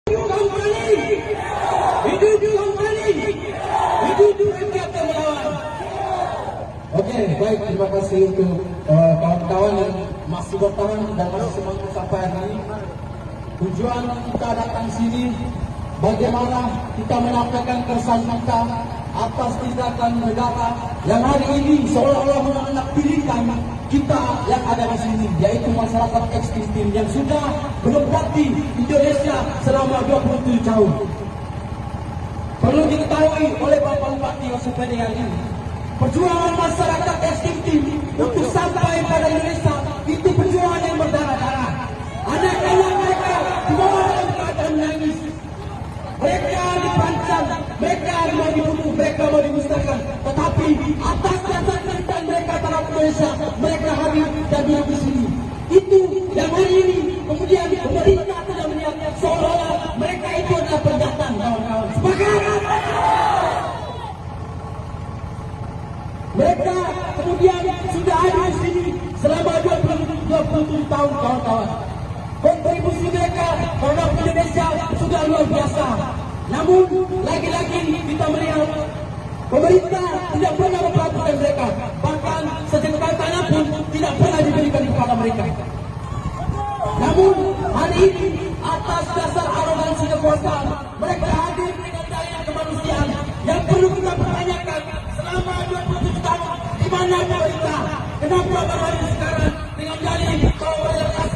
Oke, baik, terima kasih untuk kawan-kawan yang masih bertahan dan masih semangat sampai hari ini. Tujuan kita datang sini, bagaimana kita menyampaikan keresahan kita atas tindakan negara yang hari ini seolah-olah menakdirkan kita yang ada di sini, yaitu masyarakat ekstrim yang sudah menempati Indonesia selama 27 tahun. Perlu diketahui oleh Bapak Bupati Yosef yang ini, perjuangan masyarakat ekstrim untuk sampai pada Indonesia itu perjuangan yang berdarah-darah. Ada kawan mereka di bawah dalam keadaan menangis. Mereka dipancang, mereka mau dibunuh, mereka mau dimusnahkan. Tetapi atas dasar cinta mereka terhadap Indonesia, mereka hadir dan duduk di sini. Itu yang hari ini kemudian pemerintah tidak melihat seolah-olah mereka itu adalah pendatang, kawan-kawan. Sepakat? Mereka kemudian sudah ada di sini selama 27 tahun, kawan-kawan. Kontribusi mereka terhadap Indonesia sudah luar biasa. Namun lagi-lagi kita melihat pemerintah tidak pernah memperhatikan mereka. Bahkan sejengkal tanah pun tidak pernah diberikan kepada mereka. Namun hari ini atas dasar arogansi kekuasaan, mereka hadir dengan daya kemanusiaan yang perlu kita pertanyakan selama 27 tahun di mana pemerintah? Kenapa baru sekarang dengan dalih bahwa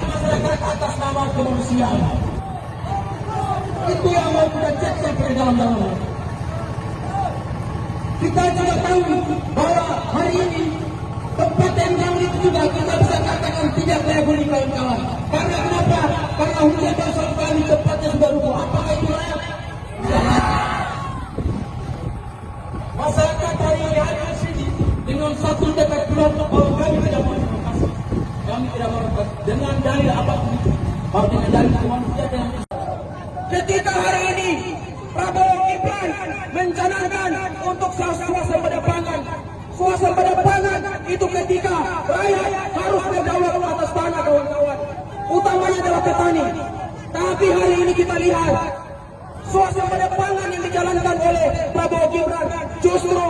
masyarakat atas nama kemanusiaan? Itu yang mau kita cek sampai dalam-dalam. Kita juga tahu bahwa hari ini tempat yang itu juga kita bisa katakan tidak layak huni, kawan-kawan. Karena kenapa? Karena hujan dasar kami tempatnya sudah rubuh. Apakah itu layak? Masyarakat hari ini ada di sini dengan satu dekat kelompok bahwa kami tidak mau terima. Kami tidak mau dengan dalil apapun itu. Artinya dalil kemanusiaan yang ketika hari ini Prabowo Gibran mencanangkan untuk swasembada pangan. Swasembada pangan itu ketika rakyat harus berdaulat atas tanah, kawan-kawan. Utamanya adalah petani. Tapi hari ini kita lihat swasembada pangan yang dijalankan oleh Prabowo Gibran justru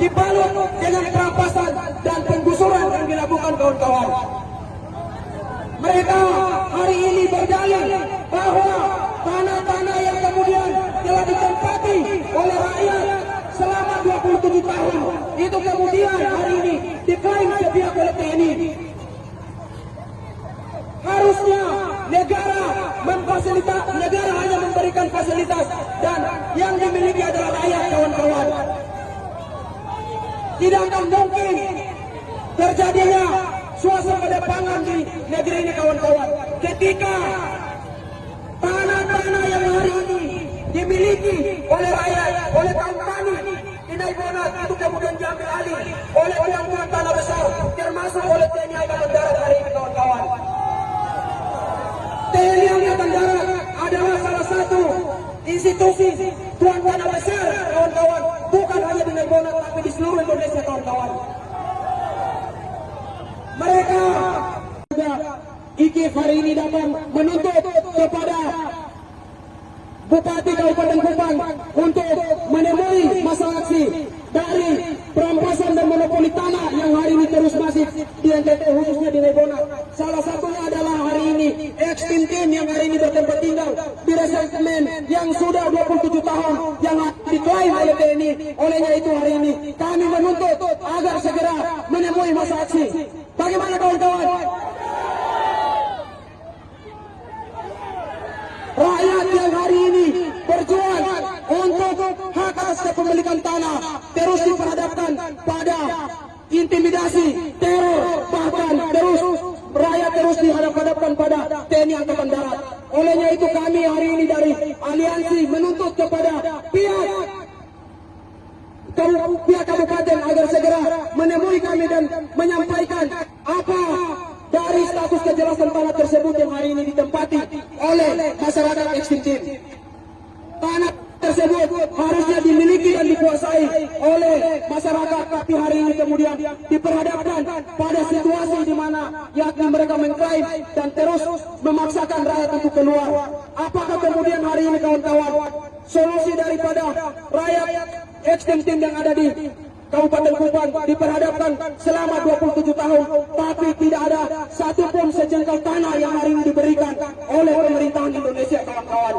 dibalut dengan perampasan dan penggusuran yang dilakukan, kawan-kawan. Mereka hari ini berdalil bahwa tanah-tanah yang kemudian telah ditempati oleh rakyat selama 27 tahun itu kemudian hari ini diklaim sepihak oleh TNI. Harusnya negara memfasilitasi, negara hanya memberikan fasilitas dan yang dimiliki adalah rakyat, kawan-kawan. Tidak akan mungkin terjadinya swasembada pangan di negeri ini, kawan-kawan, ketika tanah-tanah yang hari ini dimiliki oleh rakyat, oleh kaum tani di Naibonat itu kemudian diambil alih oleh orang-orang tanah besar, termasuk oleh TNI Angkatan Darat hari ini, kawan-kawan. TNI Angkatan Darat adalah salah satu institusi tuan tanah besar, kawan-kawan, bukan hanya di Naibonat tapi di seluruh Indonesia, kawan-kawan. Mereka IKIF hari ini datang menuntut kepada Bupati Kabupaten Kupang untuk menemui masalah aksi dari perampasan dan monopoli tanah yang hari ini terus masif di NTT, khususnya di Naibonat. Salah satunya adalah hari ini ekstrim tim yang hari ini bertempat tinggal di resersemen yang sudah 27 tahun yang diklaim oleh TNI. Olehnya itu hari ini kami menuntut agar segera menemui masa aksi. Bagaimana, kawan-kawan? Rakyat yang hari ini berjuang untuk hak atas kepemilikan tanah terus diperhadapkan pada intimidasi, teror, bahkan terus rakyat terus dihadap-hadapkan pada TNI Angkatan Darat. Olehnya itu kami hari ini dari aliansi menuntut kepada pihak kabupaten agar segera menemui kami dan menyampaikan apa dari status kejelasan tanah tersebut yang hari ini ditempati oleh masyarakat ekstrim. Tanah tersebut tersebut harusnya dimiliki dan dikuasai oleh masyarakat, tapi hari ini kemudian diperhadapkan pada situasi di mana yakni mereka mengklaim dan terus memaksakan rakyat untuk keluar. Apakah kemudian hari ini kawan-kawan solusi daripada rakyat ekstrim yang ada di Kabupaten Kupang diperhadapkan selama 27 tahun, tapi tidak ada satupun sejengkal tanah yang hari ini diberikan oleh pemerintahan Indonesia, kawan-kawan.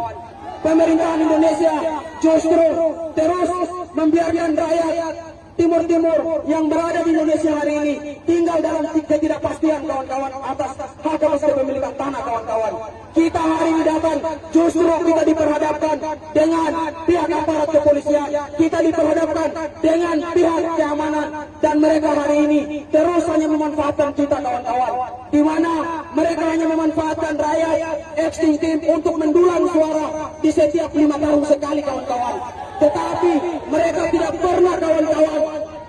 Pemerintahan Indonesia justru terus membiarkan rakyat Timur-Timur yang berada di Indonesia hari ini tinggal dalam ketidakpastian, kawan-kawan, atas hak atas kepemilikan tanah, kawan-kawan. Kita hari ini datang, justru kita diperhadapkan dengan pihak aparat kepolisian, kita diperhadapkan dengan pihak keamanan, dan mereka hari ini terus hanya memanfaatkan kita, kawan-kawan, di mana mereka hanya memanfaatkan rakyat ekstrim untuk mendulang suara di setiap 5 tahun sekali, kawan-kawan. Tetapi mereka tidak pernah, kawan-kawan,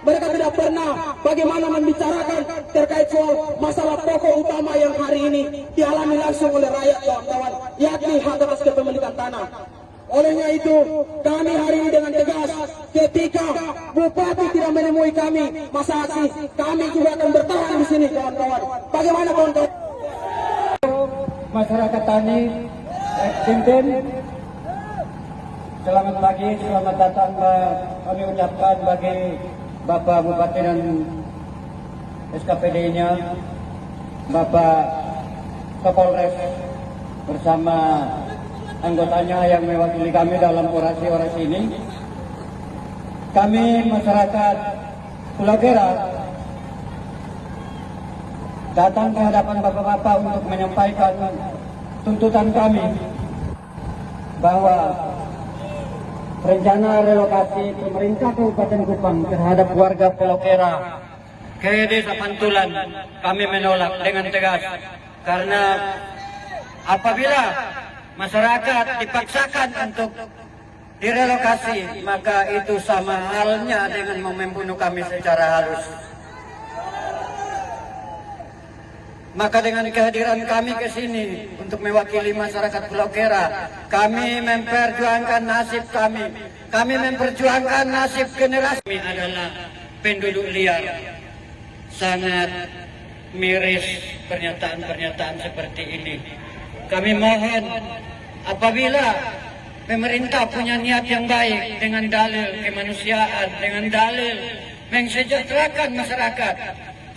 mereka tidak pernah bagaimana membicarakan terkait soal masalah pokok utama yang hari ini dialami langsung oleh rakyat, kawan-kawan, yakni hak atas kepemilikan tanah. Olehnya itu, kami hari ini dengan tegas, ketika Bupati tidak menemui kami masa aksi, kami juga akan bertahan di sini, kawan-kawan. Bagaimana, kawan-kawan? Masyarakat Tani, Tintin, selamat pagi, selamat datang. Kami ucapkan bagi Bapak Bupati dan SKPD-nya, Bapak Kapolres bersama anggotanya yang mewakili kami dalam orasi-orasi ini. Kami masyarakat Pulau Kera datang ke hadapan Bapak-Bapak untuk menyampaikan tuntutan kami bahwa rencana relokasi pemerintah Kabupaten Kupang terhadap warga Pulau Kera ke Desa Pantulan kami menolak dengan tegas, karena apabila masyarakat dipaksakan untuk direlokasi, maka itu sama halnya dengan membunuh kami secara halus. Maka dengan kehadiran kami ke sini untuk mewakili masyarakat Pulau Kera, kami memperjuangkan nasib kami. Kami memperjuangkan nasib generasi. Kami adalah penduduk liar. Sangat miris pernyataan-pernyataan seperti ini. Kami mohon, apabila pemerintah punya niat yang baik dengan dalil kemanusiaan, dengan dalil mensejahterakan masyarakat,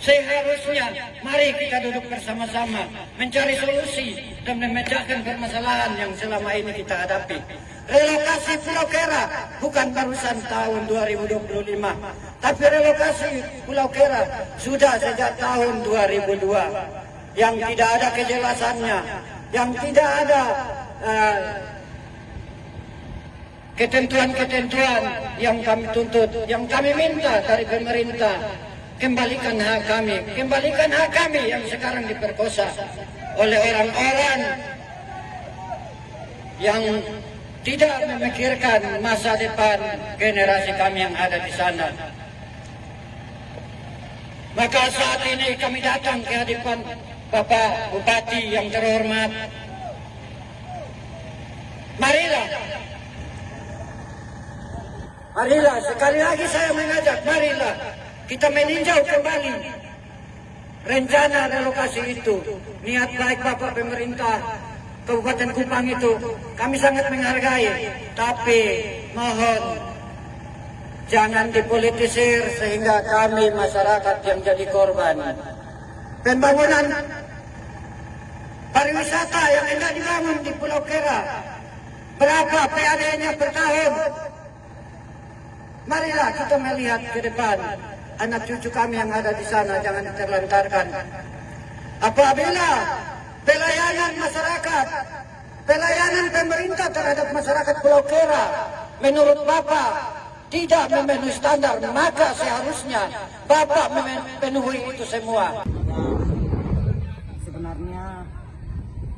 seharusnya mari kita duduk bersama-sama mencari solusi dan memecahkan permasalahan yang selama ini kita hadapi. Relokasi Pulau Kera bukan barusan tahun 2025, tapi relokasi Pulau Kera sudah sejak tahun 2002 yang tidak ada kejelasannya, yang tidak ada ketentuan-ketentuan yang kami tuntut, yang kami minta dari pemerintah. Kembalikan hak kami yang sekarang diperkosa oleh orang-orang yang tidak memikirkan masa depan generasi kami yang ada di sana. Maka saat ini kami datang ke hadapan Bapak Bupati yang terhormat. Marilah, sekali lagi saya mengajak, marilah kita meninjau kembali rencana relokasi itu. Niat baik Bapak pemerintah Kabupaten Kupang itu kami sangat menghargai, tapi mohon jangan dipolitisir sehingga kami masyarakat yang jadi korban. Pembangunan pariwisata yang hendak dibangun di Pulau Kera, berapa PAD-nya per tahun? Marilah kita melihat ke depan. Anak cucu kami yang ada di sana jangan diterlantarkan. Apabila pelayanan masyarakat, pelayanan pemerintah terhadap masyarakat Pulau Kera menurut Bapak tidak memenuhi standar, maka seharusnya Bapak memenuhi itu semua. Sebenarnya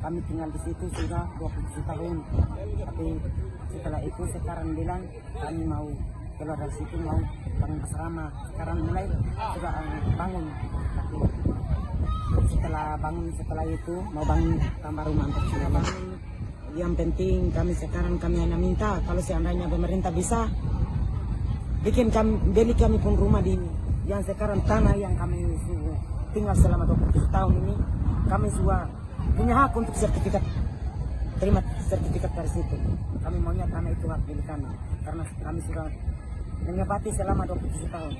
kami tinggal di situ sudah 20 tahun, tapi setelah itu sekarang bilang kami mau keluar dari situ, mau bangun asrama. Sekarang mulai sudah bangun, tapi setelah itu mau bangun tambah rumah untuk bangun Yang penting kami sekarang kami hanya minta kalau seandainya pemerintah bisa bikin kami, beli kami pun rumah di yang sekarang tanah yang kami sudah tinggal selama 27 tahun ini, kami sudah punya hak untuk sertifikat, terima sertifikat dari situ. Kami maunya tanah itu hak milik kami karena kami sudah menyebati selama 27 tahun.